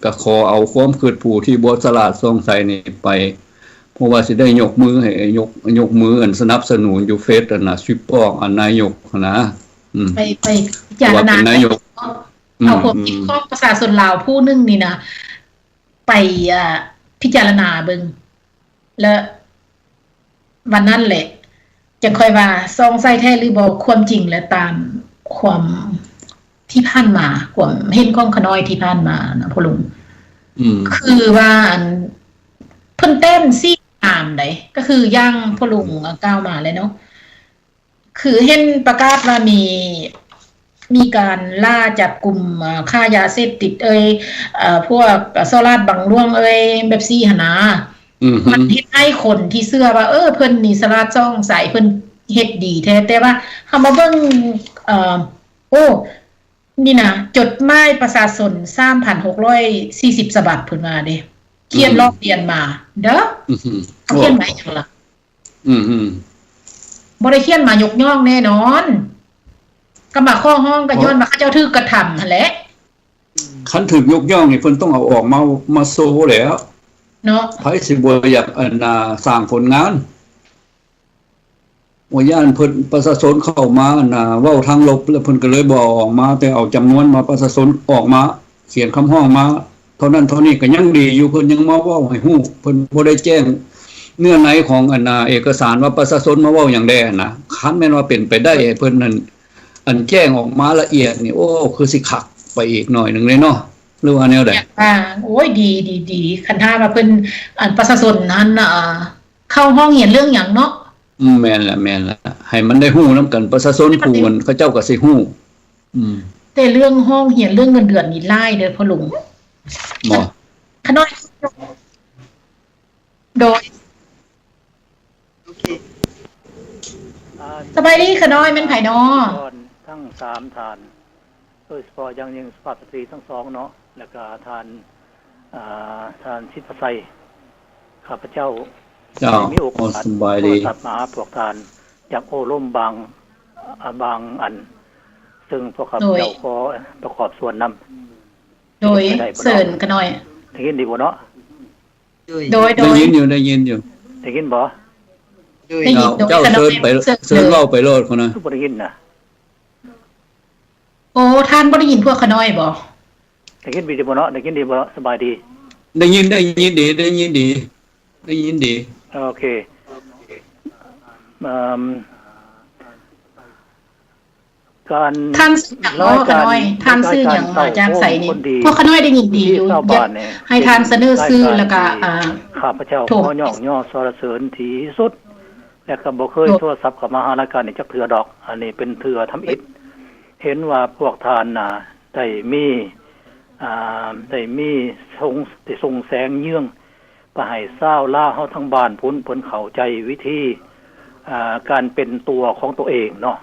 ก็ขอเอาความคิดผู้ที่บ่ฉลาดสงสัยนี่ไปเพราะว่าสิได้ยกมือให้ยกมืออันสนับสนุนอยู่เฟซอันน่ะสิปอกอันนายกนะไปพิจารณาเอาความคิดของประชาชนลาวผู้นึงนี่นะไปพิจารณาเบิ่งแล้ววันนั้นแหละจะค่อยว่าซองไส้แท้หรือบ่ความจริงและตามความที่ผ่านมาความเห็นของขน้อยที่ผ่านมานะพ่อลุงคือว่าเพิ่นเต้นซี่ตามได้ก็คือย่างพ่อลุงก้าวมาเลยเนาะคือเห็นประกาศว่ามีการล่าจับกลุ่มค่ายาเสพติดพวกซอลาดบังร่วงแบบซี่หนามันเฮ็ดให้คนที่เชื่อว่าเพิ่นนี่สลาดจ้องใสเพิ่นเฮ็ดดีแท้แต่ว่าเฮามาเบิ่งนี่นะจดหมายประชาชน 3,640 ฉบับเพิ่นว่าเด้เขียนลอกเรียนมาเด้อเขียนมาหยังล่ะบ่ได้เขียนมายกย่องแน่นอนก็มาข้อห้องก็ย้อนว่าเขาเจ้าถือกระทำนั่นแหละคันถึกยกย่องนี่เพิ่นต้องเอาออกมาโซแล้วเนาะไผสิบ่อยากสร้างผลงานว่าย่านเพิ่นประชาชนเข้ามาเว้าทางลบแล้วเพิ่นก็เลยบ่ออกมาแต่เอาจำนวนมาประชาชนออกมาเขียนคำร้องมาเท่านั้นเท่านี้ก็ยังดีอยู่เพิ่นยังมาเว้าให้ฮู้เพิ่นบ่ได้แจ้งเนื้อในของเอกสารว่าประชาชนมาเว้าหยังแดนะคันแม่นว่าเป็นไปได้เพิ่นนั่นแจ้งออกมาละเอียดนี่คือสิคักไปอีกหน่อยนึงเลยเนาะหรือว่าแนวใดโอ้ยดีคันถ้าว่าเพิ่นประชาชนนั้นเข้าห้องเรียนเรื่องหยังเนาะแม่นละให้มันได้ฮู้นำกันประชาชนผู้มันเขาเจ้าก็สิฮู้แต่เรื่องห้องเรียนเรื่องเงินเดือนนี่หลายเด้อพ่อลุงบ่ขน้อยโดยโอเคสบายดีขน้อยแม่นไผน้อทั้ง3ทานโดยเฉพาะอย่างยิ่งสุภาพสตรีทั้ง2เนาะแล้วก็ทานชิดประไสข้าพเจ้ามีโอกาสสบายดีสัตว์มาพวกทานจากโอ้ล่มบางอันซึ่งพวกข้าพเจ้าขอประกอบส่วนนำโดยเชิญขน้อยได้ยินดีบ่เนาะโดยได้ยินอยู่ได้ยินบ่เจ้าเชิญเล่าไปโลดคนนะบ่ได้ยินนะโอ้ท่านบ่ได้ยินพวกขน้อยบ่ได้ยินดีบ่เนาะได้ยินดีบ่สบายดีได้ยินดีโอเคการท่านน้อยขน้อยท่านชื่อหยังมาจากไสนี่พวกขน้อยได้ยินดีอยู่ให้ท่านเสนอชื่อแล้วก็ข้าพเจ้าขอย่อสรรเสริญที่สุดและก็บ่เคยโทรศัพท์เข้ามาหารายการนี่จักเทื่อดอกอันนี้เป็นเทื่อทำอิฐเห็นว่าพวกท่านได้มีส่งแสงเยื่องไปให้ชาวลาวเฮาทั้งบ้านพุ่นเข้าใจวิธีการเป็นตัวของตัวเองเนาะ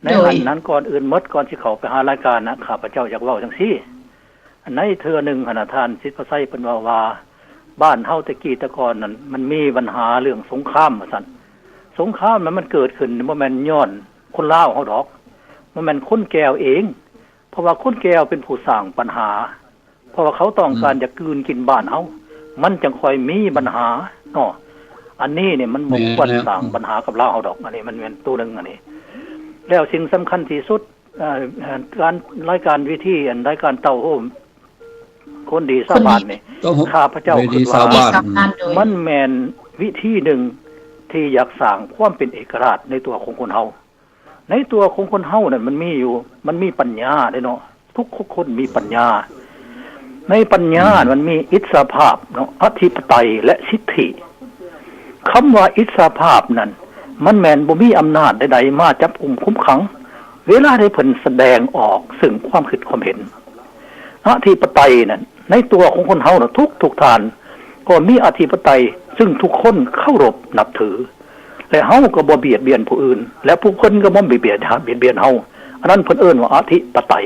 ในอันนั้นก่อนอื่นหมดก่อนสิเข้าไปหารายการนะข้าพเจ้าอยากเว้าจังซี่ในเทื่อนึงท่านสิทธิ์พระไสเพิ่นว่าบ้านเฮาตะกี้ตะก่อนนั้นมันมีปัญหาเรื่องสงครามว่าซั่นสงครามมันเกิดขึ้นบ่แม่นย้อนคนลาวเฮาดอกบ่แม่นคนแก้วเองเพราะว่าคนแก้วเป็นผู้สร้างปัญหาเพราะว่าเขาต้องการจะกลืนกินบ้านเฮามันจังค่อยมีปัญหาเนาะอันนี้เนี่ยมันบ่ควรสร้างปัญหากับลาวเฮาดอกอันนี้มันเป็นตัวนึงอันนี้แล้วสิ่งสำคัญที่สุดการรายการวิธีรายการเต้าโฮมคนดีชาวบ้านนี่ข้าพเจ้าคิดว่ามันแม่นวิธีหนึ่งที่อยากสร้างความเป็นเอกราชในตัวของคนเฮาในตัวของคนเฮานั่นมันมีปัญญาได้เนาะทุกคนมีปัญญาในปัญญามันมีอิสรภาพเนาะอธิปไตยและสิทธิคำว่าอิสรภาพนั้นมันแม่นบ่มีอำนาจใดๆมาจับกุมคุ้มขังเวลาได้เพิ่นแสดงออกซึ่งความคิดความเห็นอธิปไตยนั้นในตัวของคนเฮาน่ะทุกท่านก็มีอธิปไตยซึ่งทุกคนเคารพนับถือและเฮาก็บ่เบียดเบียนผู้อื่นและผู้คนก็บ่เบียดเบียนเฮาอันนั้นเพิ่นเอิ้นว่าอธิปไตย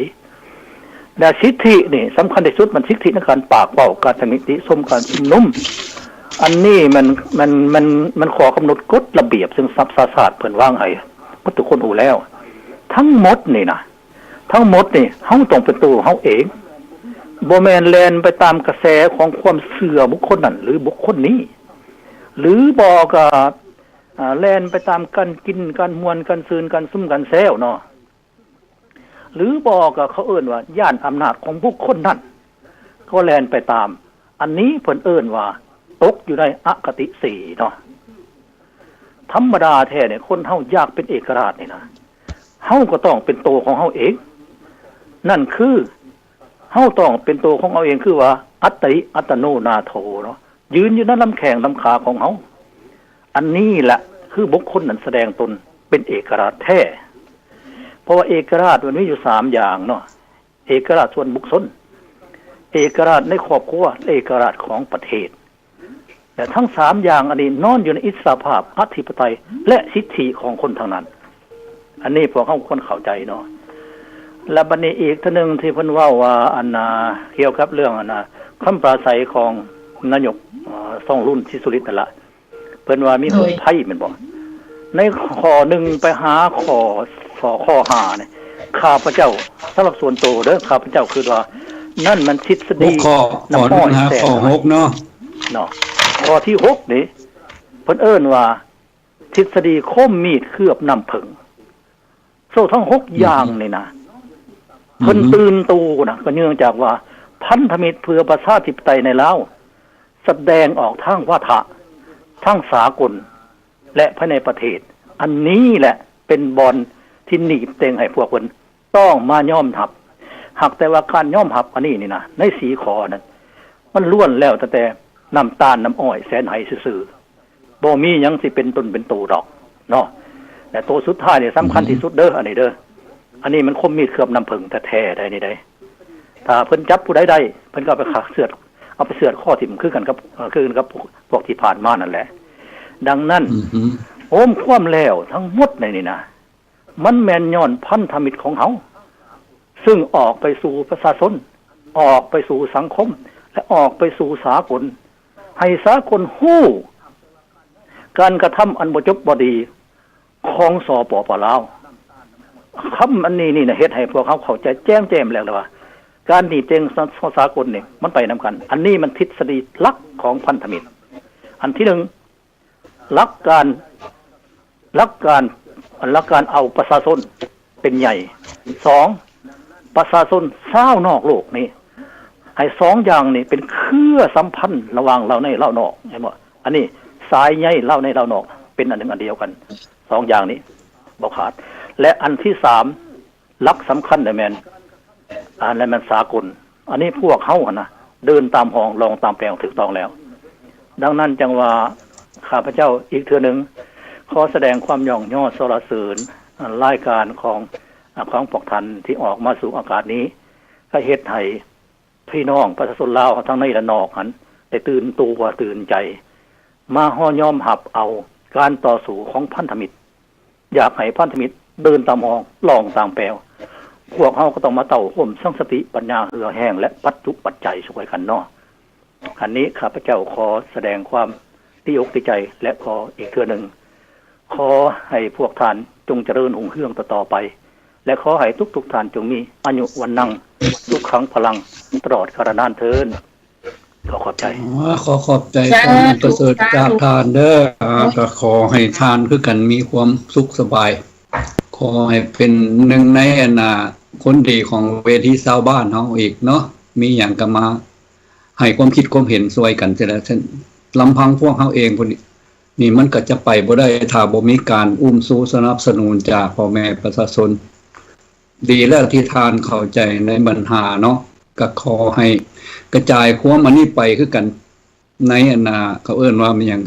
และสิทธินี่สำคัญที่สุดมันสิทธิในการปากเว้าการสนิสมการชุมนุมอันนี้มันขอกำหนดกฎระเบียบซึ่งศาสตร์เพิ่นวางให้ทุกคนรู้แล้วทั้งหมดนี่เฮาต้องเป็นตัวเฮาเอง บ่แม่นแล่นไปตามกระแสของความเชื่อบุคคลนั้นหรือบุคคลนี้หรือบ่ก็แล่นไปตามกันกินกันมวนกันซืนกันซุ่มกันแซวเนาะหรือบ่ก็เขาเอิ้นว่าย่านอำนาจของบุคคลนั้นก็แล่นไปตามอันนี้เพิ่นเอิ้นว่าตกอยู่ในอคติ4เนาะธรรมดาแท้เนี่ยคนเฮาอยากเป็นเอกราชนี่นะเฮาก็ต้องเป็นตัวของเฮาเองนั่นคือเฮาต้องเป็นตัวของเฮาเองคือว่าอัตติอัตโนนาโถเนาะยืนอยู่ในลำแข้งลำขาของเฮาอันนี้แหละคือบุคคลนั้นแสดงตนเป็นเอกราชแท้เพราะว่าเอกราชมันมีอยู่3อย่างเนาะเอกราชส่วนบุคคลเอกราชในครอบครัวเอกราชของประเทศแต่ทั้ง3อย่างอันนี้นอนอยู่ในอิสรภาพอธิปไตยและสิทธิของคนทั้งนั้นอันนี้พวกเขาคนเข้าใจเนาะและบัดนี้อีกท่านนึงที่เพิ่นเว้าว่าอันเกี่ยวกับเรื่องอันคำปราศัยของนายกซ่องรุ่นที่สุรินทร์นั่นล่ะเพิ่นว่ามีคนไทยแม่นบ่ในข้อ1ไปหาข้อ5เนี่ยข้าพเจ้าสำหรับส่วนตัวเด้อข้าพเจ้าคือว่านั่นมันทฤษฎีน้ำอ้อยแท้ข้อ6เนาะข้อที่6นี่เพิ่นเอิ้นว่าทฤษฎีคมมีดเคลือบน้ำผึ้งโซ่ทั้ง6อย่างนี่นะเพิ่นตื่นตูนะก็เนื่องจากว่าพันธมิตรเพื่อประชาธิปไตยในลาวแสดงออกทางวาทะทางสากลและภายในประเทศอันนี้แหละเป็นบอลที่หนีบเต็งให้พวกเพิ่นต้องมายอมรับหากแต่ว่าการยอมรับอันนี้นี่นะใน4ข้อนั้นมันล้วนแล้วแต่น้ำตาลน้ำอ้อยแสนไหซื่อๆบ่มีหยังสิเป็นต้นเป็นตูดอกเนาะแต่ตัวสุดท้ายนี่สำคัญที่สุดเด้ออันนี้เด้ออันนี้มันคมมีดเคลือบน้ำผึ้งแท้ๆได้นี่ได้ถ้าเพิ่นจับผู้ใดได้เพิ่นก็ไปเสือดเอาไปเสือดข้อทิ่มคือกันกับพวกที่ผ่านมานั่นแหละดังนั้นโอมความแล้วทั้งหมดในนี่นะมันแม่นย้อนพันธมิตรของเฮาซึ่งออกไปสู่ประชาชนออกไปสู่สังคมและออกไปสู่สากลให้สากลฮู้การกระทำอันบ่จบบ่ดีของสปป.ลาวคำอันนี้นี่นะเฮ็ดให้พวกเขาเข้าใจแจ้มแล้วว่าการหนีเจงสากลนี่มันไปนำกันอันนี้มันทฤษฎีหลักของพันธมิตรอันที่1หลักการเอาประชาชนเป็นใหญ่2ประชาชนชาวนอกโลกนี่ให้2อย่างนี่เป็นเครือสัมพันธ์ระหว่างเราในเรานอกใช่บ่อันนี้สายใยเราในเรานอกเป็นอันหนึ่งอันเดียวกัน2อย่างนี้บ่ขาดและอันที่3หลักสำคัญได้แม่นอันนั้นมันสากลอันนี้พวกเฮานะเดินตามห้องลองตามแปลงถูกต้องแล้วดังนั้นจังว่าข้าพเจ้าอีกเทื่อนึงขอแสดงความย่องย่อสรรเสริญรายการของพวกท่านที่ออกมาสู่อากาศนี้ก็เฮ็ดให้พี่น้องประชาชนลาวทั้งในและนอกหันได้ตื่นตัวตื่นใจมาฮ้อยอมรับเอาการต่อสู้ของพันธมิตรอยากให้พันธมิตรเดินตามห้องลองตามแปลวพวกเฮาก็ต้องมาเต่าห่มสร้างสติปัญญาเหือแห้งและปัจจุปัจจัยช่วยกันเนาะอันนี้ข้าพเจ้าขอแสดงความดีอกดีใจและขออีกเทื่อนึงขอให้พวกท่านจงเจริญรุ่งเรืองต่อไปและขอให้ทุกท่านจงมีอายุวันนังทุกครั้งพลังตลอดกาลนานเทินขอขอบใจขอบใจความประเสริฐจากทานเด้อก็ขอให้ทานคือกันมีความสุขสบายขอให้เป็นหนึ่งในคนดีของเวทีชาวบ้านเฮาอีกเนาะมีหยังก็มาให้ความคิดความเห็นช่วยกันจะได้ลำพังพวกเฮาเองพุ่นนี่มันก็จะไปบ่ได้ถ้าบ่มีการอุ้มสู้สนับสนุนจากพ่อแม่ประชาชนดีแล้วที่ทานเข้าใจในปัญหาเนาะก็ขอให้กระจายความอันนี้ไปคือกันในเขาเอิ้นว่ามันหยัง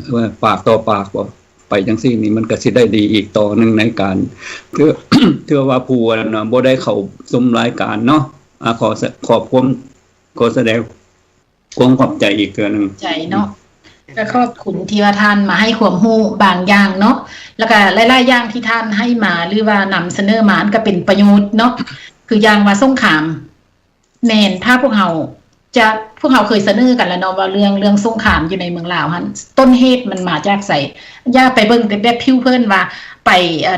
ปากต่อปากบ่ไปจังซี่นี่มันก็สิได้ดีอีกต่อนึงในการเพื่อว่าผู้บ่ได้เข้าซุมรายการเนาะขอบคุณขอแสดงความขอบใจอีกเทื่อนึงใจเนาะก็ขอบคุณที่ว่าท่านมาให้ความรู้บางอย่างเนาะแล้วก็หลายๆอย่างที่ท่านให้มาหรือว่านำเสนอมาก็เป็นประโยชน์เนาะคืออย่างว่าสงครามแม่นถ้าพวกเราเคยเสนอกันแล้วเนาะว่าเรื่องสงครามอยู่ในเมืองลาวหั่นต้นเหตุมันมาจากไสอย่าไปเบิ่งแต่แบบผิวเผินว่าไป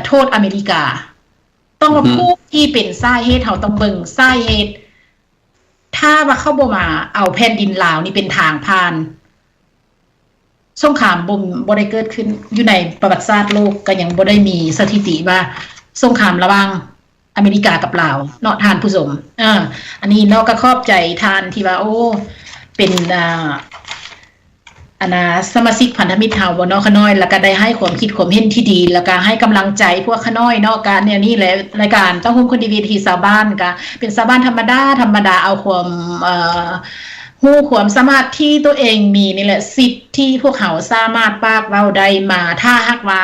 โทษอเมริกาต้องมาพูดที่เป็นสาเหตุเฮาต้องเบิ่งสาเหตุ ถ้าว่าเข้าบ่มาเอาแผ่นดินลาวนี่เป็นทางผ่านสงครามบ่ได้เกิดขึ้นอยู่ในประวัติศาสตร์โลกก็ยังบ่ได้มีสถิติว่าสงครามระหว่างอเมริกากับลาวเนาะทานผู้ชมอันนี้เนาะก็ขอบใจทานที่ว่าโอ้เป็นสมาชิกพันธมิตรเฮาบ่เนาะขน้อยแล้วก็ได้ให้ความคิดความเห็นที่ดีแล้วก็ให้กำลังใจพวกขน้อยเนาะการเนี่ยนี่แหละรายการต้องฮู้คนดีวิธีชาวบ้านก็เป็นชาวบ้านธรรมดาเอาความฮู้ความสามารถที่ตัวเองมีนี่แหละสิทธิ์ที่พวกเขาสามารถปากเว้าได้มาถ้าหากว่า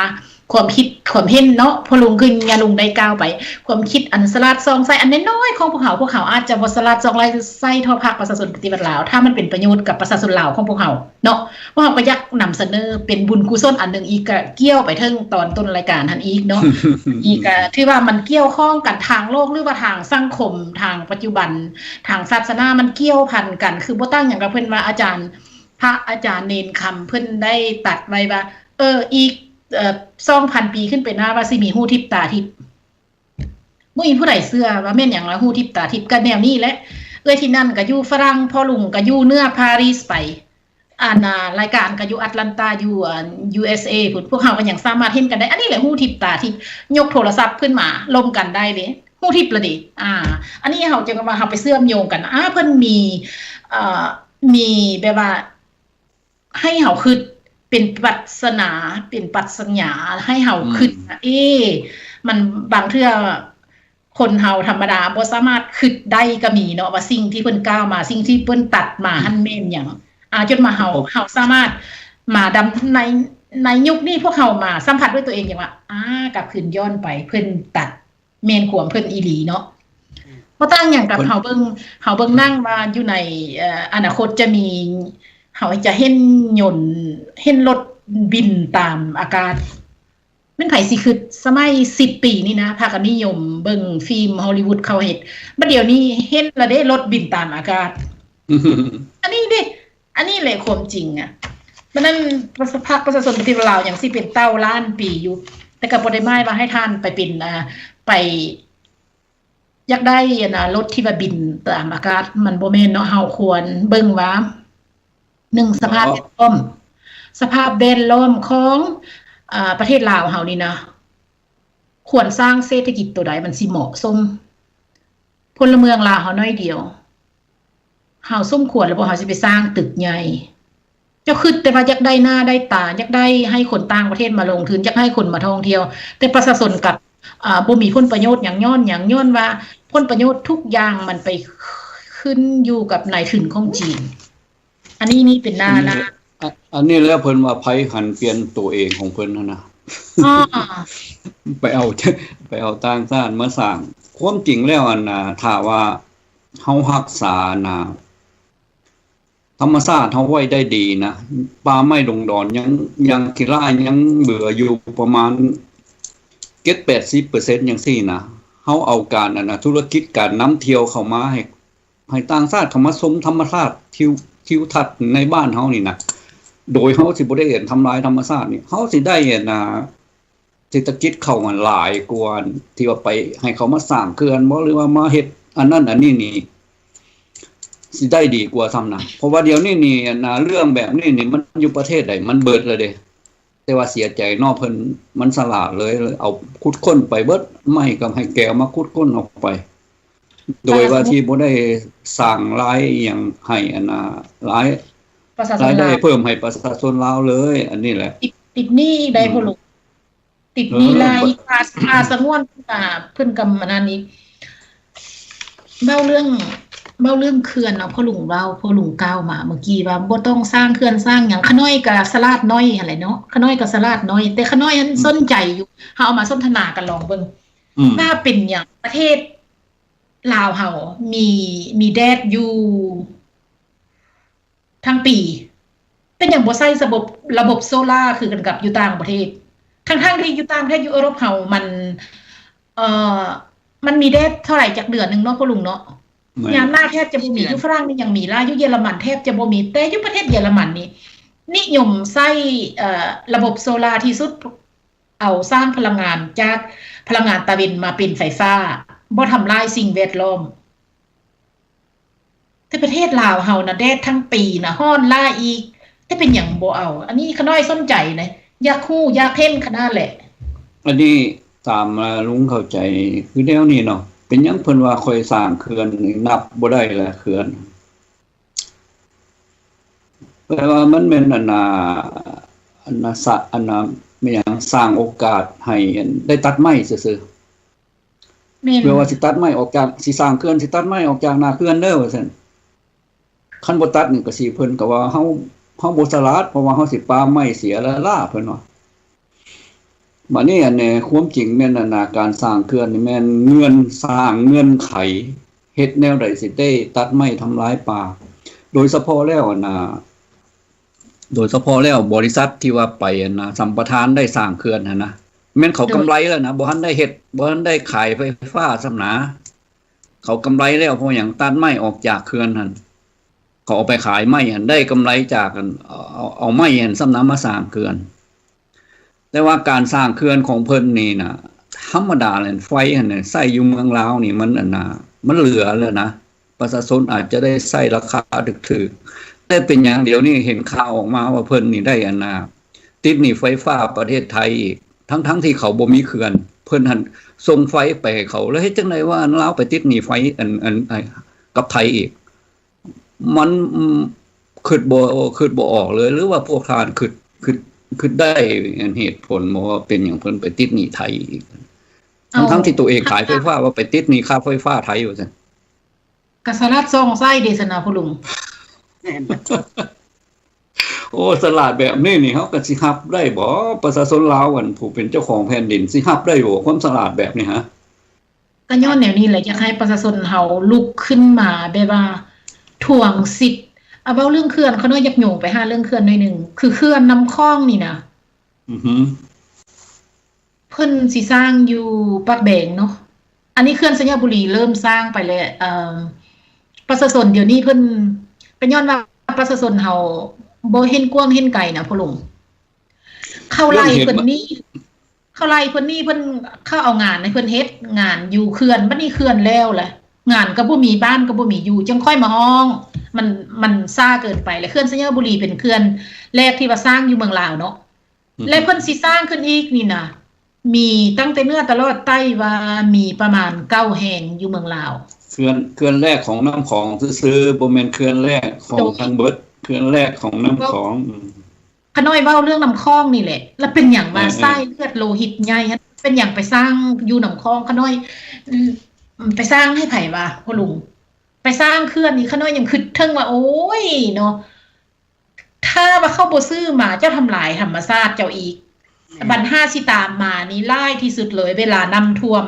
ความคิดความเห็นเนาะพอลุงขึ้นยาลุงได้ก้าวไปความคิดอันสลัดซองใส่อันน้อยๆของพวกเขาอาจจะบ่สลัดซองไรใส่ทอพักประชาชนปฏิบัติลาวถ้ามันเป็นประโยชน์กับประชาชนลาวของพวกเขาเนาะว่าเราก็อยากนำเสนอเป็นบุญกุศลอันนึงอีกก็เกี่ยวไปถึงตอนต้นรายการทันอีกเนาะ อีกที่ว่ามันเกี่ยวข้องกันทางโลกหรือว่าทางสังคมทางปัจจุบันทางศาสนามันเกี่ยวพันกันคือบ่ตั้งอย่างกับเพิ่นว่าพระอาจารย์เนนคำเพิ่นได้ตัดไว้ว่าอีก2,000 ปีขึ้นไปหน้าว่าสิมีหูทิพตาทิพบ่มีผู้ใดเชื่อว่าแม่นหยังละหูทิพตาทิพก็แนวนี้แหละที่นั่นก็อยู่ฝรั่งพ่อลุงก็อยู่เหนือปารีสไปรายการก็อยู่แอตแลนตาอยู่USA พวกเฮาก็ยังสามารถเห็นกันได้อันนี้แหละหูทิพตาทิพยกโทรศัพท์ขึ้นมาลมกันได้เด้หูทิพละดิอันนี้เฮาจะว่าเฮาไปเชื่อมโยงกันเพิ่นมีแบบว่าให้เฮาคิดเป็นปรัชนาเป็นปรัชญาให้เฮาคิดมันบางเทื่อคนเฮาธรรมดาบ่สามารถคิดได้ก็มีเนาะว่าสิ่งที่เพิ่นกล่าวมาสิ่งที่เพิ่นตัดมาหั่นแม่นหยังจนมาเฮาสามารถมาดำในยุคนี้พวกเฮามาสัมผัสด้วยตัวเองอย่างว่ากลับคืนย้อนไปเพิ่นตัดแม่นขวมเพิ่นอีหลีเนาะบ่ต่างหยังกับเฮาเบิ่งนั่งว่าอยู่ในอนาคตจะมีเฮาจะเห็นยนต์เห็นรถบินตามอากาศแม่นไผสิคือสมัย10 ปีนี่นะพากันนิยมเบิ่งฟิล์มฮอลลีวูดเขาเฮ็ดบัดเดี๋ยวนี้เห็นละเด้รถบินตามอากาศ อันนี้แหละความจริงมันนั้นประชาชนปฏิวัติลาวอย่างสิเป็นเต้าล้านปีอยู่แต่ก็บ่ได้หมายว่าให้ท่านไปเป็นไปอยากได้รถที่ว่าบินตามอากาศมันบ่แม่นเนาะเฮาควรเบิ่งว่า1สภาพแวดล้อมของประเทศลาวเฮานี่นะควรสร้างเศรษฐกิจตัวใดมันสิเหมาะสมพลเมืองลาวเฮาน้อยเดียวเฮาสมควรแล้วบ่เฮาสิไปสร้างตึกใหญ่เจ้าคิดแต่ว่าอยากได้หน้าได้ตาอยากได้ให้คนต่างประเทศมาลงทุนอยากให้คนมาท่องเที่ยวแต่ประชาชนกับบ่มีผลประโยชน์หยังย้อนว่าผลประโยชน์ทุกอย่างมันไปขึ้นอยู่กับนายทุนของจีนอันนี้เป็นหน้าอันนี้แล้วเพิ่นว่าไผหันเปลี่ยนตัวเองของเพิ่นนะไปเอาต่างชาติมาสร้างความจริงแล้วถ้าว่าเฮารักษาธรรมชาติเฮาไว้ได้ดีนะป่าไม้ดงดอนยังขี้ร้ายยังเบื่ออยู่ประมาณ 70-80% จังซี่นะเฮาเอาการธุรกิจการนำเที่ยวเข้ามาให้ต่างชาติเข้ามาชมธรรมชาติทิวทัศน์ในบ้านเฮานี่นะโดยเฮาสิบ่ได้ทำลายธรรมชาตินี่เฮาสิได้เศรษฐกิจเข้ามันหลายกว่าที่ว่าไปให้เขามาสร้างเขื่อนบ่หรือว่ามาเฮ็ดอันนั้นอันนี้นี่สิได้ดีกว่าซ้ำนะเพราะว่าเดี๋ยวนี้นี่เรื่องแบบนี้นี่มันอยู่ประเทศใดมันเบิดเลยเด้แต่ว่าเสียใจเนาะเพิ่นมันสลาดเลยเอาขุดค้นไปเบิดไม่ก็ให้แกมาขุดค้นออกไปโดยว่าที่บ่ได้สร้างรายหยังให้รายได้เพิ่มให้ประชาชนลาวเลยอันนี้แหละติดหนี้ได้พ่อลูกติดหนี้รายค่าสงวนเพิ่นกำอันนั้นนี้เล่าเรื่องเขื่อนเนาะพ่อลุงกล่าวมาเมื่อกี้ว่าบ่ต้องสร้างเขื่อนสร้างหยังขน้อยก็สลาดน้อยหั่นแหละเนาะขน้อยก็สลาดน้อยแต่ขน้อยอันสนใจอยู่เฮาเอามาสนทนากันลองเบิ่งว่าเป็นหยังประเทศลาวเฮามีแดดอยู่ทั้งปีเป็นอย่างบ่ใช้ระบบโซล่าคือกันกับอยู่ต่างประเทศทั้งที่อยู่ต่างประเทศอยู่ยุโรปเฮามันมีแดดเท่าไหร่จากเดือนนึงเนาะพ่อลุงเนาะยามหน้าแทบจะบ่มีอยู่ฝรั่งนี่ยังมีล่ะอยู่เยอรมันแทบจะบ่มีแต่อยู่ประเทศเยอรมันนี่นิยมใช้ระบบโซล่าที่สุดเอาสร้างพลังงานจากพลังงานตะวันมาเป็นไฟฟ้าบ่ทำลายสิ่งแวดล้อม แต่ประเทศลาวเฮานะแดดทั้งปีนะฮ้อนล่าอีกแต่เป็นหยังบ่เอาอันนี้ขน้อยสนใจนะอยากฮู้อยากเห็นขนาดแหละอันนี้ตามลุงเข้าใจคือแนวนี้เนาะเป็นหยังเพิ่นว่าค่อยสร้างเขื่อนนับบ่ได้ละเขื่อนแปลว่ามันเป็นอันไม่หยังสร้างโอกาสให้ได้ตัดไม้ซื่อๆแม่นเพื่อว่าสิตัดไม้ออกจากสิสร้างเขื่อนสิตัดไม้ออกจากหน้าเขื่อนเด้อว่าซั่นคันบ่ตัดนี่ก็สิเพิ่นก็ว่าเฮาบ่สลัดเพราะว่าเฮาสิปาไม้เสียแล้วล่าเพิ่นว่าบัดนี้อันนี้ความจริงแม่นการสร้างเขื่อนนี่แม่นเงื่อนสร้างเงื่อนไขเฮ็ดแนวใดสิได้ตัดไม้ทำลายป่าโดยเฉพาะแล้วบริษัทที่ว่าไปสัมปทานได้สร้างเขื่อนนะแม่นเขากำไรแล้วนะบ่ทันได้เฮ็ดบ่ทันได้ขายไฟฟ้าสำนาเขากำไรแล้วเพราะหยังตัดไม้ออกจากเขื่อนหั่นเขาเอาไปขายไม้หั่นได้กำไรจากเอาไม้หั่นสำนามาสร้างเขื่อนแต่ว่าการสร้างเขื่อนของเพิ่นนี่นะธรรมดาเลยไฟหั่นน่ะใช้อยู่เมืองลาวนี่มันมันเหลือแล้วนะประชาชนอาจจะได้ใช้ราคาถูกๆแต่เป็นอย่างเดียวนี่เห็นข่าวออกมาว่าเพิ่นนี่ได้ติดหนี้ไฟฟ้าประเทศไทยอีกทั้งที่เขาบ่มีเขื่อนเพิ่นหั่นส่งไฟไปเขาแล้วเฮ็ดจังได๋ว่าลาวไปติดหนี้ไฟกับไทยอีกมันคิดบ่ออกเลยหรือว่าพวกทานคิดได้เหตุผลว่าเป็นอย่างเพิ่นไปติดหนี้ไทยอีกทั้งที่ตัวเองขายไฟฟ้าว่าไปติดหนี้ค่าไฟฟ้าไทยอยู่ซั่นกสลัดซ่องไส้เดสนาพ่อลุงโอ้สลาดแบบนี้นี่เฮาก็สิรับได้บ่ประชาชนลาวอันผู้เป็นเจ้าของแผ่นดินสิรับได้บ่ความสลาดแบบนี้ฮะก็ย้อนแนวนี้แหละอยากให้ประชาชนเฮาลุกขึ้นมาแบบว่าทวงสิทธิ์เอาเว้าเรื่องเขื่อนเขาน้อยอยากโยงไปหาเรื่องเขื่อนหน่อยนึงคือเขื่อนน้ำคลองนี่นะเพิ่นสิสร้างอยู่ปากแบงเนาะอันนี้เขื่อนสัญญาบุรีเริ่มสร้างไปแล้วประชาชนเดี๋ยวนี้เพิ่นเป็นย้อนว่าประชาชนเฮาบ่เห็นกว้างเห็นไกลนะพ่อลุงเข้าไล่เพิ่นนี่เพิ่นเข้าเอางานให้เพิ่นเฮ็ดงานอยู่เขื่อนบัดนี้เขื่อนแล้วแหละงานก็บ่มีบ้านก็บ่มีอยู่จังค่อยมาห้องมันซ่าเกินไปแล้วเขื่อนสัญญาบุรีเป็นเขื่อนแรกที่ว่าสร้างอยู่เมืองลาวเนาะและเพิ่นสิสร้างขึ้นอีกนี่นะมีตั้งแต่เนื้อตลอดใต้ว่ามีประมาณ9แห่งอยู่เมืองลาวเขื่อนแรกของน้ำของซื้อๆบ่แม่นเขื่อนแรกของทางเบิดเขื่อนแรกของน้ำของขน้อยเว้าเรื่องน้ำคลองนี่แหละแล้วเป็นหยังมาไส้เลือดโลหิตใหญ่เป็นหยังไปสร้างอยู่น้ำคลองขน้อยไปสร้างให้ไผว่าพ่อลุงไปสร้างเขื่อนนี่ขน้อยยังคิดถึงว่าโอ้ยเนาะถ้าว่าเข้าบ่ซื้อมาเจ้าทำลายธรรมชาติเจ้าอีกบัด5สิตามมานี่หลายที่สุดเลยเวลาน้ำท่วม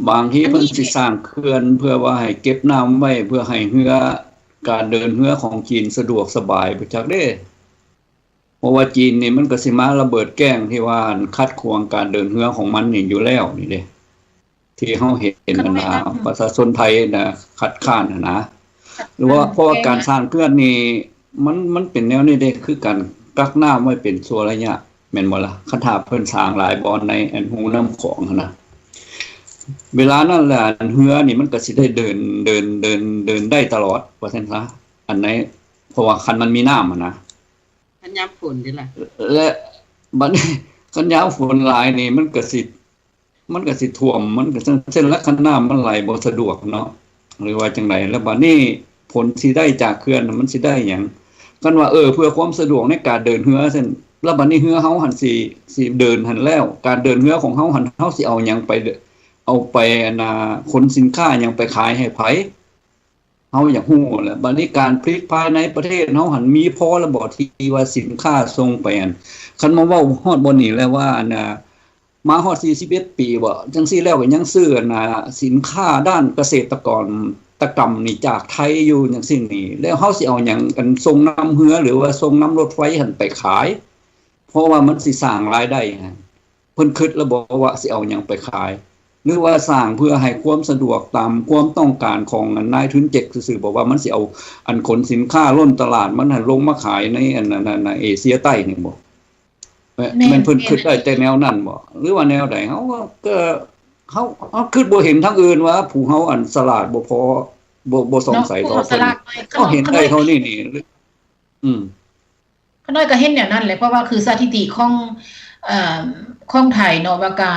บางทีเพิ่นสิสร้างเขื่อนเพื่อว่าให้เก็บน้ำไว้เพื่อให้เรือการเดินเรือของจีนสะดวกสบายไปจักเด้เพราะว่าจีนนี่มันก็สิมาระเบิดแกล้งที่ว่าคัดขวางการเดินเรือของมันนี่อยู่แล้วนี่เด้ที่เฮาเห็นประชาชนไทยคัดค้านนะหรือว่าเพราะว่าการสร้างเขื่อนนี่มันเป็นแนวนี้เด้คือการกักน้ำไว้เป็นชั่วระยะแม่นบ่ล่ะคันถ้าเพิ่นสร้างหลายบ่อนในหูน้ำของนะเวลานั้นแหละเรือนี่มันก็สิได้เดินได้ตลอดว่าซั่นซะอันไหนเพราะว่าคันมันมีน้ำนะคันยามฝนนี่ล่ะและบัดนี้คันยามฝนหลายนี่มันก็สิท่วมมันก็เส้นละคันน้ำมันไหลบ่สะดวกเนาะหรือว่าจังไดแล้วบัดนี้ผลสิได้จากเขื่อนมันสิได้หยังกันว่าเพื่อความสะดวกในการเดินเรือซั่นแล้วบัดนี้เรือเฮาหั่นสิเดินหั่นแล้วการเดินเรือของเฮาหั่นเฮาสิเอาหยังไปเอาไปขนสินค้ายังไปขายให้ไผเฮาอยากฮู้แหละบัดนี้การผลิตภายในประเทศเฮาหันมีพอระบ่ที่ว่าสินค้าส่งไปคันมาเว้าฮอดบ่นี่แล้วว่ามาฮอด41ปีบ่จังซี่แล้วก็ยังซื้อสินค้าด้านเกษตรกรตกรรมนี่จากไทยอยู่จังซี่นี่แล้วเฮาสิเอาหยังกันส่งน้ำเรือหรือว่าส่งน้ำรถไฟหั่นไปขายเพราะว่ามันสิสร้างรายได้เพิ่นคิดแล้วบ่ว่าสิเอาหยังไปขายหรือว่าสร้างเพื่อให้ความสะดวกตามความต้องการของนายทุนเจ็กซื่อๆบอกว่ามันสิเอาอันขนสินค้าล้นตลาดมันลงมาขายในเอเชียใต้นี่บ่มันเพิ่นคิดได้แต่แนวนั้นบ่หรือว่าแนวใดเฮาก็เฮาคิดบ่เห็นทางอื่นว่าผู้เฮาอันสลาดบ่พอ บ่สงสัย เนาะ เขา ผู้สลาก เขาเห็นได้เท่านี้นี่ขน้อยก็เห็นอย่างนั้นแหละเพราะว่าคือสถิติของไทยเนาะว่ากา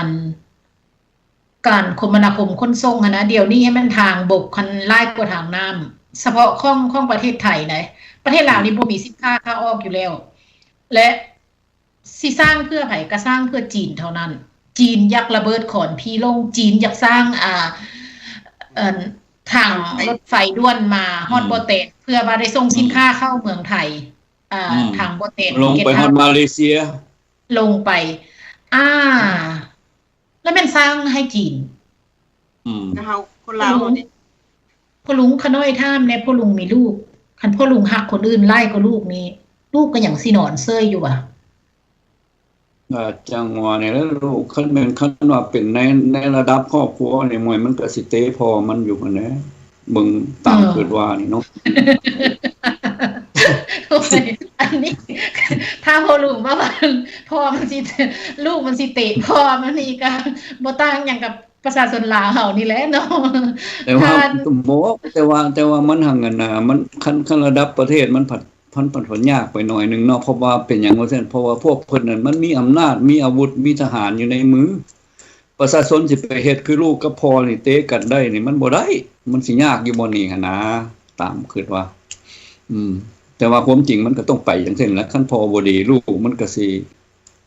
รคมนาคมขนส่งนะเดี๋ยวนี้ให้มันทางบกคันไล่กว่าทางน้ำเฉพาะของประเทศไทยนะประเทศลาวนี่บ่มีสินค้าเข้าออกอยู่แล้วและสิสร้างเพื่อไผก็สร้างเพื่อจีนเท่านั้นจีนอยากระเบิดขอนพี่ลงจีนอยากสร้างทางรถไฟด้วนมาฮอดบ่เตะเพื่อว่าได้ส่งสินค้าเข้าเมืองไทยทางบ่เตะลงไปฮอดมาเลเซียลงไปแล้วมันสร้างให้จีนแล้วเฮาคนลาวนี่พ่อลุงขน้อยท่ามเนี่ยพ่อลุงมีลูกคันพ่อลุงหักคนอื่นไล่ก็ลูกนี้ลูกก็อย่างสินอนเซยอยู่ว่ะจังหวะนี่แล้วลูกคันแม่นคันว่าเป็นในระดับครอบครัวนี่มวยมันก็สิเตพอมันอยู่หั่นแหละมึงตามเกิดว่านี่เนาะอันนี้ถ้าพ่อลุงว่าพ่อมันสิลูกมันสิเตะพ่อมันนี่ก็บ่ต่างหยังกับประชาชนลาวเฮานี่แหละเนาะแต่ว่าแต่ว่ามันห่างกันน่ะมันคันระดับประเทศมันผันยากไปหน่อยนึงเนาะเพราะว่าเป็นหยังว่าซั่นเพราะว่าพวกเพิ่นนั่นมันมีอำนาจมีอาวุธมีทหารอยู่ในมือประชาชนสิไปเฮ็ดคือลูกกับพ่อนี่เตะกันได้นี่มันบ่ได้มันสิยากอยู่บ่นี่หั่นนะตามคิดว่าแต่ว่าความจริงมันก็ต้องไปจังซี่แหละคันพ่อบ่ดีลูกมันก็สิ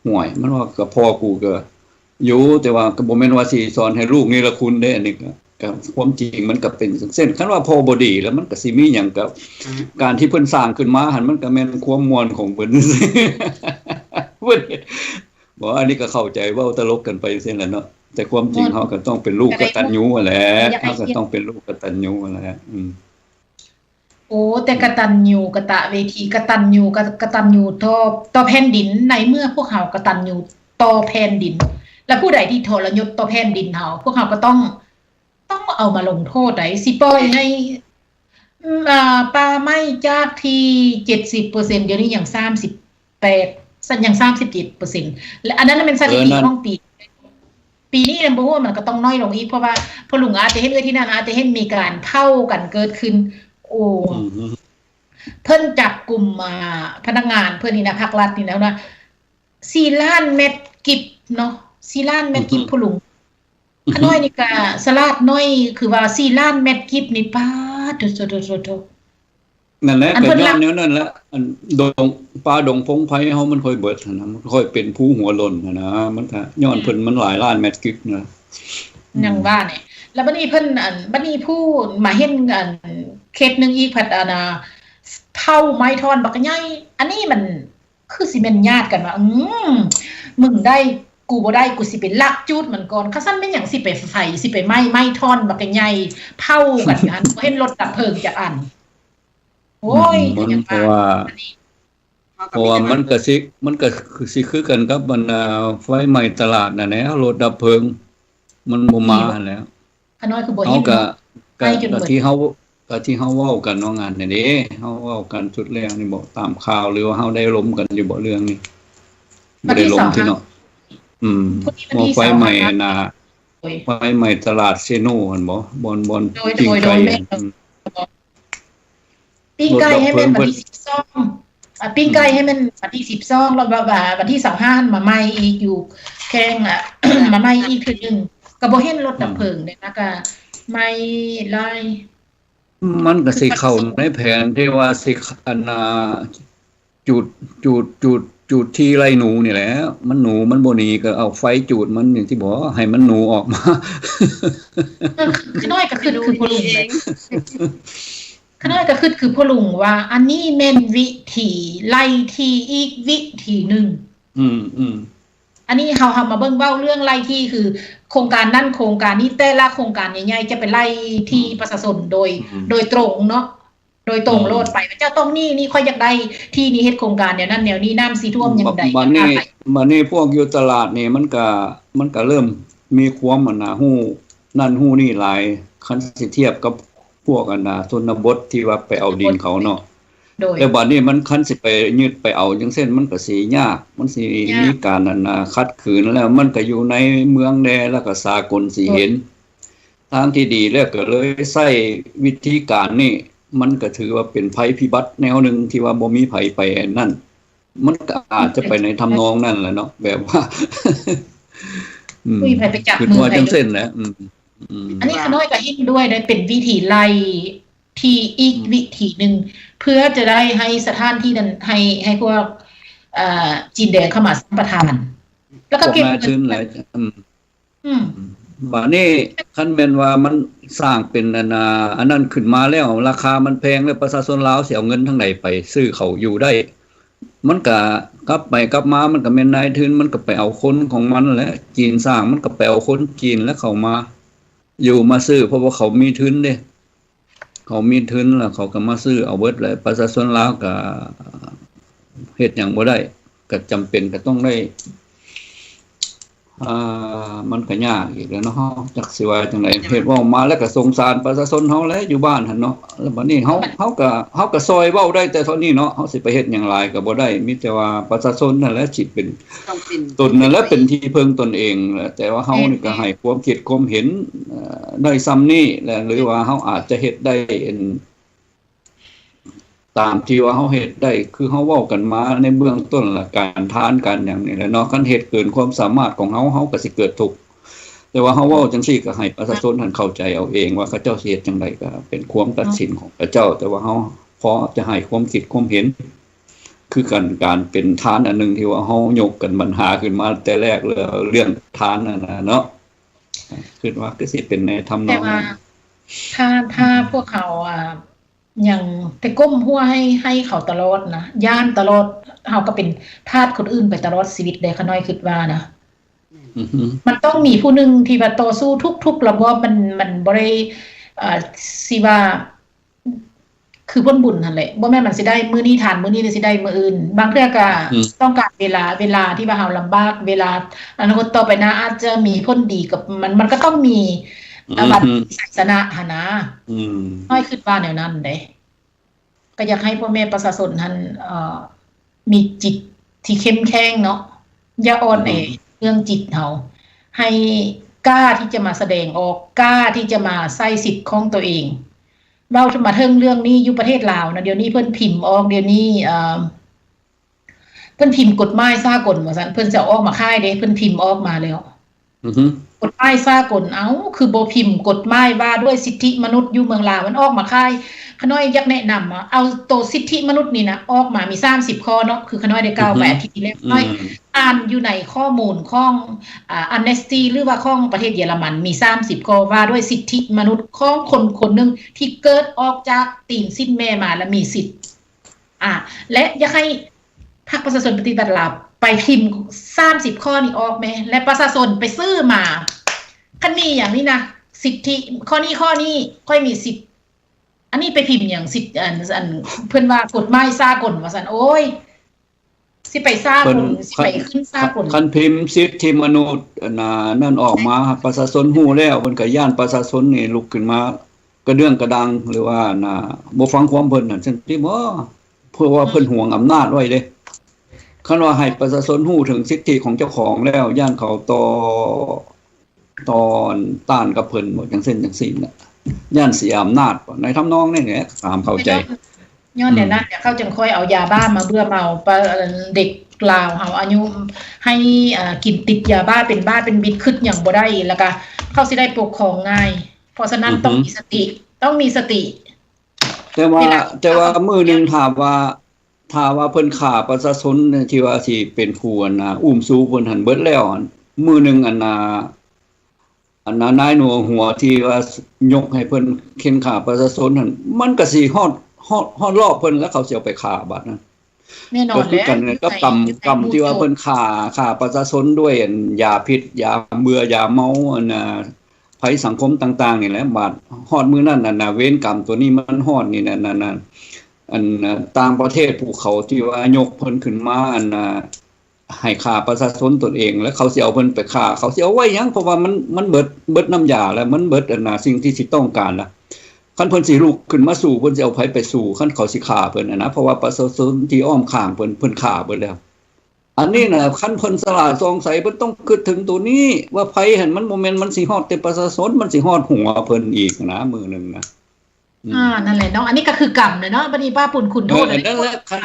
ห่วยมันว่ากับพ่อกูก็อยู่แต่ว่าก็บ่แม่นว่าสิสอนให้ลูกนี่ละคุณเด้อันนี้ก็ความจริงมันก็เป็นเส้นคันว่าพ่อบ่ดีแล้วมันก็สิมีหยังกับการที่เพิ่นสร้างขึ้นมาหั่นมันก็แม่นความม่วนของเพิ่นเพิ่นบ่อันนี้ก็เข้าใจเว้าตลกกันไปจังซี่แหละเนาะแต่ความจริงเฮาก็ต้องเป็นลูกกตัญญูนั่นแหละเฮาก็ต้องเป็นลูกกตัญญูนั่นแหละโอ้แต่กตัญญูกตเวทีกตัญญูกตัญญูต่อแผ่นดินในเมื่อพวกเฮากตัญญูต่อแผ่นดินและผู้ใดที่ทรยศต่อแผ่นดินเฮาพวกเฮาก็ต้องเอามาลงโทษได้สิปล่อยให้ป่าไม้จากที่ 70% เดี๋ยวนี้อย่าง38สัญอย่าง 37% และอันนั้นเป็นสถิติของปีนี้บ่ฮู้ว่ามันก็ต้องน้อยลงอีกเพราะว่าพ่อลุงอาจจะเห็นที่นั่นอาจจะเห็นมีการเผากันเกิดขึ้นโอ้เพิ่นจับกลุ่มพนักงานเพิ่นนี่นะภาครัฐนี่แล้วนะ4 ล้านเม็ดกิบเนาะ4 ล้านเม็ดกิบพ่อลุงขน้อยนี่ก็สลาดน้อยคือว่า4 ล้านเม็ดกิบนี่ป้าโตนั่นแหละก็ย้อนแนวนั้นแหละอันดงป่าดงพงไผเฮามันค่อยเบิดนะมันค่อยเป็นผู้หัวหล่นนะมันก็ย้อนเพิ่นมันหลายล้านเม็ดกิบนะยังว่าเนี่ยแล้วบัดนี้เพิ่นบัดนี้ผู้มาเห็นเคสนึงอีกผัดเผาไม้ทอนบักใหญ่อันนี้มันคือสิแม่นญาติกันว่ามึงได้กูบ่ได้กูสิไปลักจูดมันก่อนคันซั่นแม่นหยังสิไปไฟสิไปไม้ทอนบักใหญ่เผากันอันบ่เห็นรถดับเพลิงจักอันโอ้ยยังเพราะว่ามันก็สิคือกันกับบรรดาไฟไหม้ตลาดนั่นแหละรถดับเพลิงมันบ่มาแล้วขน้อยคือบ่เห็นก็ที่เฮาเว้ากันว่างานนี่เด้เฮาเว้ากันชุดแรกนี่บ่ตามข่าวหรือว่าเฮาได้ล้มกันอยู่บ่เรื่องนี้บ่ได้ล้มที่เนาะบ่ไฟไหม้น่ะไฟไหม้ตลาดเซโนหั่นบ่บ่อนปิ้งไก่ปิ้งไก่ให้มันวันที่12ปิ้งไก่ให้มันวันที่12แล้ววันที่25มาใหม่อีกอยู่แข่งมาใหม่อีกคือนึงก็บ่เห็นรถดับเพลิงเนี่ยนะก็ไม่ไล่มันก็สิเข้าในแผนที่ว่าสิจุดที่ไล่หนูนี่แหละมันหนูมันบ่หนีก็เอาไฟจุดมันอย่างที่บอกให้มันหนูออกมาขน้อยก็คือพ่อลุงเองขน้อยก็คือพ่อลุงว่าอันนี้แม่นวิธีไล่ที่อีกวิธีนึงอันนี้เฮามาเบิ่งเว้าเรื่องไล่ที่คือโครงการนั้นโครงการนี้แต่ละโครงการใหญ่ๆจะเป็นไล่ที่ประชาชนโดยตรงเนาะโดยตรงโลดไปเจ้าต้องนี่ค่อยอยากได้ที่นี้เฮ็ดโครงการเนี่ยนั่นแนวนี้น้ำสิท่วมอย่างใดบัดนี้พวกอยู่ตลาดนี่มันก็เริ่มมีความฮู้นั่นฮู้นี่หลายคันสิเทียบกับพวกชนบทที่ว่าไปเอาดินเขาเนาะแต่บัดนี้มันคันสิไปยึดไปเอาจังเส้นมันก็สิยากมันสิมีการคัดขืนแล้วมันก็อยู่ในเมืองแดแล้วก็สากลสิเห็น ทางที่ดีแล้วก็เลยใช้วิธีการนี่มันก็ถือว่าเป็นภัยพิบัติแนวหนึ่งที่ว่าบ่มีภัยไปนั่นมันก็อาจจะไปในทำนองนั่นแหละเนาะแบบว่า คุยไปจับ คือ มือ ว่า ไป จังเส้นนะอันนี้ขน้อยก็อินด้วยได้เป็นวิธีไล่ที่อีกวิธีหนึ่งเพื่อจะได้ให้สถานที่นั้นให้พวกจีนแดงเข้ามาสัมปทาน แล้วก็เก็บ เงินชื้นหลายบัดนี้คันแม่นว่ามันสร้างเป็นอันนั้นขึ้นมาแล้วราคามันแพงแล้วประชาชนลาวสิเอาเงินทางไหนไปซื้อเขาอยู่ได้มันก็กลับไปกลับมามันก็แม่นนายทุนมันก็ไปเอาคนของมันแหละจีนสร้างมันก็ไปเอาคนจีนแล้วเขามาอยู่มาซื้อเพราะว่าเขามีทุนเด้เขามีทุนแล้วเขาก็มาซื้อเอาเบิดเลยประชาชนลาวก็เฮ็ดหยังบ่ได้ก็จำเป็นก็ต้องได้มันก็ยากอีกแล้วเนาะจักสิว่าจังได๋เฮ็ดเว้ามาแล้วก็สงสารประชาชนเฮาแหละอยู่บ้านหั่นเนาะแล้วบัดนี้เฮาก็ซอยเว้าได้แต่เท่านี้เนาะเฮาสิไปเฮ็ดหยังหลายก็บ่ได้มีแต่ว่าประชาชนนั่นแหละสิเป็นตนนั่นแหละเป็นที่พึ่งตนเองแต่ว่าเฮานี่ก็ให้ความคิดความเห็นได้ซ้ำนี้แหละหรือว่าเฮาอาจจะเฮ็ดได้ตามที่ว่าเฮาเฮ็ดได้คือเฮาเว้ากันมาในเบื้องต้นละการทานกันอย่างนี้แหละเนาะคันเฮ็ดเกินความสามารถของเฮาก็สิเกิดทุกข์แต่ว่าเฮาเว้าจังซี่ก็ให้ประชาชนท่านเข้าใจเอาเองว่าเขาเจ้าสิเฮ็ดจังไดก็เป็นความตัดสินของพระเจ้าแต่ว่าเฮาพอจะให้ความคิดความเห็นคือการเป็นทานอันนึงที่ว่าเฮายกกันปัญหาขึ้นมาแต่แรกเลยเรื่องทานนั่นน่ะเนาะคิดว่าก็สิเป็นในทำนองแต่ว่าถ้าพวกเขาอย่างแต่ก้มหัวให้เขาตลอดนะย่านตลอดเฮาก็เป็นทาสคนอื่นไปตลอดชีวิตได้ขน้อยคิดว่านะมันต้องมีผู้หนึ่งที่ว่าต่อสู้ทุกๆระบบมันบ่ได้สิว่าคือพ้นบุญนั่นแหละบ่แม่นมันสิได้มื้อนี้ทานมื้อนี้สิได้มื้ออื่นบางเทื่อก็ต้องการเวลาที่ว่าเฮาลำบากเวลาอนาคตต่อไปนะอาจจะมีพ้นดีกับมันก็ต้องมีวัดศาสนาหนะน้อยคิดว่าแนวนั้นเด้ก็อยากให้พ่อแม่ประชาชนท่านมีจิตที่เข้มแข็งเนาะอย่าอ่อนแอเรื่องจิตเฮาให้กล้าที่จะมาแสดงออกกล้าที่จะมาใช้สิทธิ์ของตัวเองเว้ามาถึงเรื่องนี้อยู่ประเทศลาวนะเดี๋ยวนี้เพิ่นพิมพ์ออกเดี๋ยวนี้เพิ่นพิมพ์กฎหมายสากลว่าซั่นเพิ่นจะออกมาค่ายเด้เพิ่นพิมพ์ออกมาแล้วกฎหมายสากลคือบ่พิมพ์กฎหมายว่าด้วยสิทธิมนุษย์อยู่เมืองลาวมันออกมาค่ายขน้อยอยากแนะนำเอาตัวสิทธิมนุษย์นี่นะออกมามี30ข้อเนาะคือขน้อยได้กล่าวไปอาทิตย์ที่แล้วน้อยอ่านอยู่ในข้อมูลของAmnesty หรือว่าของประเทศเยอรมันมี30ข้อว่าด้วยสิทธิมนุษย์ของคนนึงที่เกิดออกจากตีนสิ้นแม่มาและมีสิทธิ์และอยากให้ภาคประชาชนปฏิบัติลาวไปพิมพ์30ข้อนี้ออกแม่และประชาชนไปซื้อมาคันมีอย่างนี้นะสิทธิข้อนี้ค่อยมีสิทธิ์อันนี้ไปพิมพ์อย่างสิทธิ์อันเพิ่นว่ากฎหมายสากลว่าซั่นโอ้ยสิไปสากลสิไปขึ้นสากลคันพิมพ์สิทธิมนุษย์นั่นออกมาประชาชนฮู้แล้วเพิ่นก็ย่านประชาชนนี่ลุกขึ้นมากระเดื่องกระดังหรือว่าบ่ฟังความเพิ่นนั่นจังซี่บ่เพราะว่าเพิ่นหวงอำนาจไว้เด้คันว่าให้ประชาชนฮู้ถึงสิทธิของเจ้าของแล้วย่านเขาตอนต้านกับเพิ่นบ่จังเส้นจังซี่น่ะย่านเสียอำนาจในทำนองนี่แหละตามเข้าใจย้อนเนี่ยนะเดี๋ยวเขาจึงค่อยเอายาบ้ามาเบื่อเมาเด็กลาวเฮาอายุให้กินติดยาบ้าเป็นบ้าเป็นบิดขึ้นอย่างบ่ได้แล้วก็เขาสิได้ปกครองง่ายเพราะฉะนั้นต้องมีสติแต่ว่ามื้อนึงถามว่าเพิ่นฆ่าประชาชนที่ว่าสิเป็นผู้อุ้มสู้เพิ่นหันเบิดแล้วมื้อนึงนายหนัวหัวที่ว่ายกให้เพิ่นเข็นฆ่าประชาชนนั่นมันก็สิฮอดรอบเพิ่นแล้วเขาสิเอาไปฆ่าบัดนั้นแน่นอนก็คือกันกับกรรมที่ว่าเพิ่นฆ่าประชาชนด้วยยาพิษยาเบื่อยาเมาภัยสังคมต่างๆนี่แหละบาดฮอดมื้อนั้นเวรกรรมตัวนี้มันฮอดนี่นั่นต่างประเทศภูเขาที่ว่ายกเพิ่นขึ้นมาให้ฆ่าประชาชนตนเองแล้วเขาสิเอาเพิ่นไปฆ่าเขาสิเอาไว้หยังเพราะว่ามันเบิดน้ำยาแล้วมันเบิดสิ่งที่สิต้องการล่ะคันเพิ่นสิลุกขึ้นมาสู่เพิ่นสิเอาไผไปสู่คันเขาสิฆ่าเพิ่นนะเพราะว่าประชาชนที่อ้อมข้างเพิ่นฆ่าเบิดแล้ว อันนี้น่ะคันเพิ่นสลาดสงสัยเพิ่นต้องคิดถึงตัวนี้ว่าไผเห็นมันบ่แม่นมันสิฮอดแต่ประชาชนมันสิฮอดหัวเพิ่นอีกนะมื้อนึงนะ นั่นแหละเนาะอันนี้ก็คือกรรมเลยเนาะบัดนี้ป้าปุ่นคุณโทษ นั่นแหละคัน